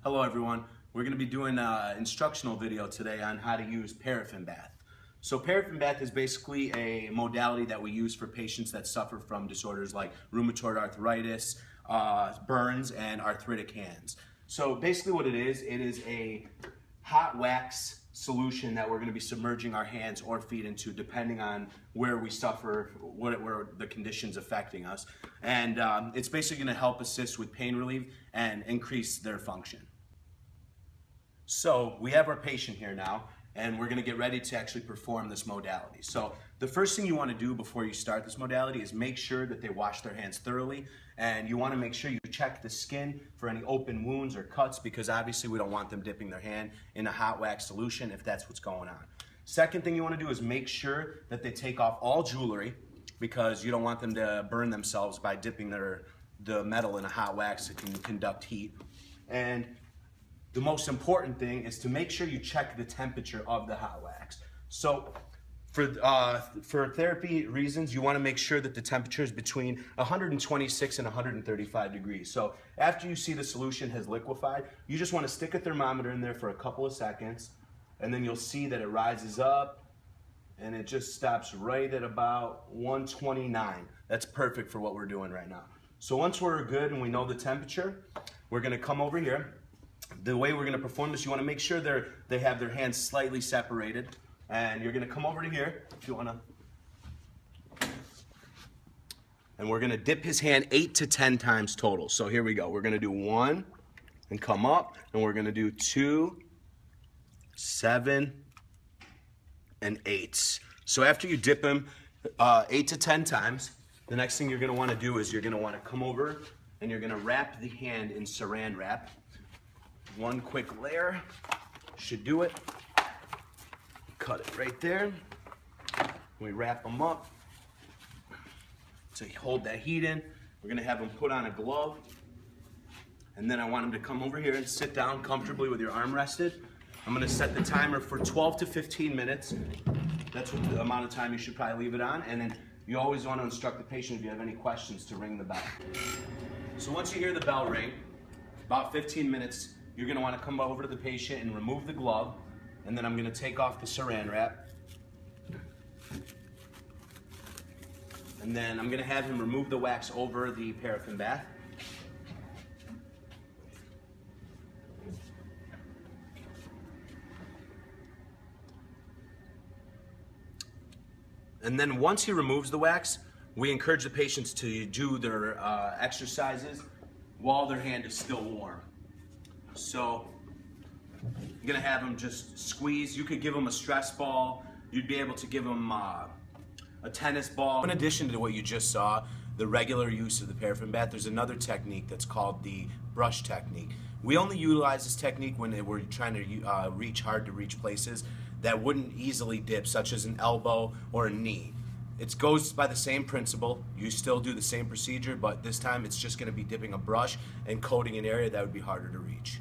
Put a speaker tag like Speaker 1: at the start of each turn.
Speaker 1: Hello everyone. We're going to be doing an instructional video today on how to use paraffin bath. So paraffin bath is basically a modality that we use for patients that suffer from disorders like rheumatoid arthritis, burns, and arthritic hands. So basically what it is a hot wax solution that we're going to be submerging our hands or feet into depending on where we suffer, where the condition's affecting us. And it's basically going to help assist with pain relief and increase their function. So we have our patient here now, and we're going to get ready to actually perform this modality. So the first thing you want to do before you start this modality is make sure that they wash their hands thoroughly, and you want to make sure you check the skin for any open wounds or cuts, because obviously we don't want them dipping their hand in a hot wax solution if that's what's going on. Second thing you want to do is make sure that they take off all jewelry, because you don't want them to burn themselves by dipping the metal in a hot wax that can conduct heat. And the most important thing is to make sure you check the temperature of the hot wax. So for therapy reasons, you want to make sure that the temperature is between 126 and 135 degrees. So after you see the solution has liquefied, you just want to stick a thermometer in there for a couple of seconds, and then you'll see that it rises up and it just stops right at about 129. That's perfect for what we're doing right now. So once we're good and we know the temperature, we're going to come over here. The way we're going to perform this, you want to make sure they have their hands slightly separated, and you're going to come over to here if you want to, and we're going to dip his hand 8 to 10 times total. So here we go. We're going to do 1 and come up, and we're going to do 2, 7, and 8. So after you dip him 8 to 10 times, the next thing you're going to want to do is you're going to want to come over and you're going to wrap the hand in saran wrap. One quick layer should do it. Cut it right there. We wrap them up to hold that heat in. We're going to have them put on a glove, and then I want them to come over here and sit down comfortably with your arm rested. I'm going to set the timer for 12 to 15 minutes. That's what the amount of time you should probably leave it on, and then you always want to instruct the patient if you have any questions to ring the bell. So once you hear the bell ring, about 15 minutes, you're going to want to come over to the patient and remove the glove, and then I'm going to take off the saran wrap. And then I'm going to have him remove the wax over the paraffin bath. And then once he removes the wax, we encourage the patients to do their exercises while their hand is still warm. So you're going to have them just squeeze. You could give them a stress ball. You'd be able to give them a tennis ball. In addition to what you just saw, the regular use of the paraffin bath, there's another technique that's called the brush technique. We only utilize this technique when we're trying to reach hard to reach places that wouldn't easily dip, such as an elbow or a knee. It goes by the same principle. You still do the same procedure, but this time it's just going to be dipping a brush and coating an area that would be harder to reach.